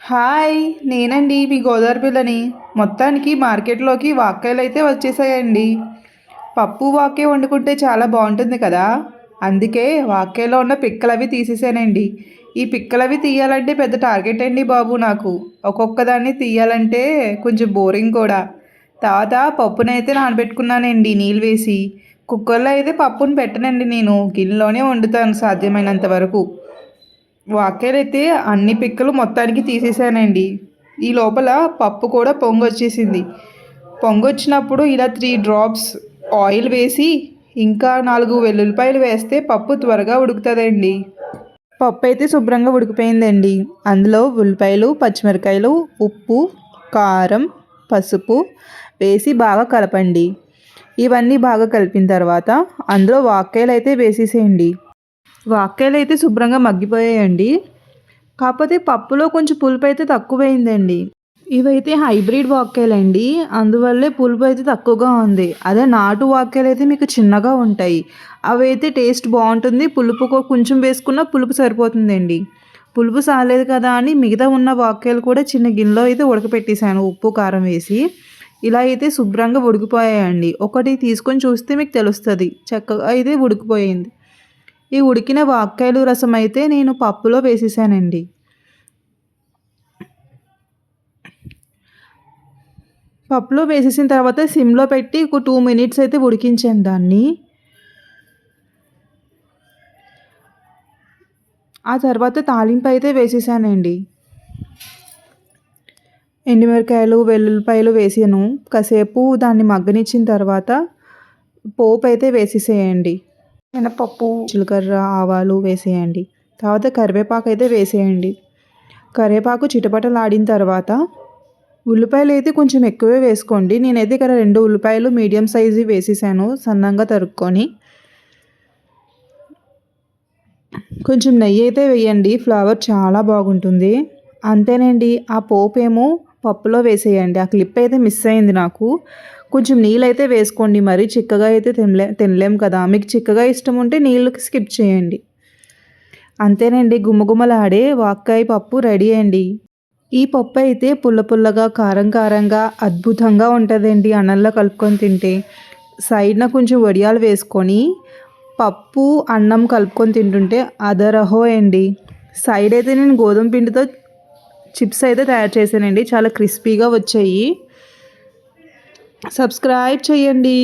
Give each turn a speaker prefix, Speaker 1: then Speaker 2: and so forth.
Speaker 1: Hi! నేనండి మీ గోదావరి పిల్లని. మొత్తానికి మార్కెట్‌లోకి వాక్కాయలైతే వచ్చేసాయండి. పప్పు, వాక్కే వండుకుంటే చాలా బావుంటుంది కదా! అందుకే వాక్కాయలో ఉన్న పిక్కలవి తీసేసానండి. ఈ పిక్కలవి తీయాలంటే పెద్ద టార్గెట్ అండి బాబు నాకు. ఒక్కొక్కదాన్ని తీయాలంటే కొంచెం బోరింగ్ కూడా. తర్వాత పప్పునైతే నానబెట్టుకున్నానండి నీళ్ళు వేసి. కుక్కర్‌లో అయితే పప్పుని పెట్టనండి నేను. గిన్నెలోనే వండుతాను సాధ్యమైనంత వరకు. వాక్యాలైతే అన్ని పిక్కలు మొత్తానికి తీసేసానండి. ఈ లోపల పప్పు కూడా పొంగొచ్చేసింది. పొంగొచ్చినప్పుడు ఇలా 3 డ్రాప్స్ ఆయిల్ వేసి, ఇంకా 4 వెల్లుల్లిపాయలు వేస్తే పప్పు త్వరగా ఉడుకుతదండి. పప్పైతే శుభ్రంగా ఉడికిపోయిందండి. అందులో ఉల్లిపాయలు, పచ్చిమిరకాయలు, ఉప్పు, కారం, పసుపు వేసి బాగా కలపండి. ఇవన్నీ బాగా కలిపిన తర్వాత అందులో వాక్కాయలైతే వేసేసేయండి. వాక్కాయలైతే శుభ్రంగా మగ్గిపోయాయండి. కాకపోతే పప్పులో కొంచెం పులుపైతే తక్కువయిందండి. ఇవైతే హైబ్రిడ్ వాక్కాయలండి. అందువల్లే పులుపైతే తక్కువగా ఉంది. అదే నాటు వాక్కాయలైతే మీకు చిన్నగా ఉంటాయి. అవైతే టేస్ట్ బావుంటుంది. పులుపు కొంచెం వేసుకున్నా పులుపు సరిపోతుందండి. పులుపు సాలేదు కదా అని మిగతా ఉన్న వాక్కాయలు కూడా చిన్న గిన్నెలో అయితే ఉడకపెట్టేసాను ఉప్పు, కారం వేసి. ఇలా అయితే శుభ్రంగా ఉడికిపోయాయండి. ఒకటి తీసుకొని చూస్తే మీకు తెలుస్తది. చక్కగా అయితే ఉడికిపోయింది. ఈ ఉడికిన వాక్కాయలు రసం అయితే నేను పప్పులో వేసేసానండి. పప్పులో వేసేసిన తర్వాత సిమ్‌లో పెట్టి ఒక 2 మినిట్స్ అయితే ఉడికించాను దాన్ని. ఆ తర్వాత తాలింపు అయితే వేసేసానండి. ఎండుమిరకాయలు, వెల్లుల్లిపాయలు వేసాను. కాసేపు దాన్ని మగ్గనిచ్చిన తర్వాత పోపైతే వేసేసేయండి. మినపప్పు, జీలకర్ర, ఆవాలు వేసేయండి. తర్వాత కరివేపాకు అయితే వేసేయండి. కరివేపాకు చిటపటలాడిన తర్వాత ఉల్లిపాయలైతే కొంచెం ఎక్కువే వేసుకోండి. నేనైతే ఇక్కడ 2 ఉల్లిపాయలు మీడియం సైజ్‌వి వేసేసాను సన్నంగా తరుక్కొని. కొంచెం నెయ్యి అయితే వేయండి. ఫ్లేవర్ చాలా బాగుంటుంది. అంతేనండి. ఆ పోపేమో పప్పులో వేసేయండి. ఆ క్లిప్ అయితే మిస్ అయింది నాకు. కొంచెం నీళ్ళైతే వేసుకోండి. మరీ చిక్కగా అయితే తినలేం కదా! మీకు చిక్కగా ఇష్టం ఉంటే నీళ్ళకి స్కిప్ చేయండి. అంతేనండి. గుమగుమలాడే వాక్కాయ పప్పు రెడీ అండి. ఈ పప్పు అయితే పుల్ల పుల్లగా, కారం కారంగా అద్భుతంగా ఉంటుందండి అన్నంలో కలుపుకొని తింటే. సైడ్న కొంచెం వడియాలు వేసుకొని పప్పు, అన్నం కలుపుకొని తింటుంటే అదరహో అండి. సైడ్ అయితే నేను గోధుమ పిండితో చిప్స్ అయితే తయారు చేశానండి. చాలా క్రిస్పీగా వచ్చాయి. సబ్స్క్రైబ్ చేయండి.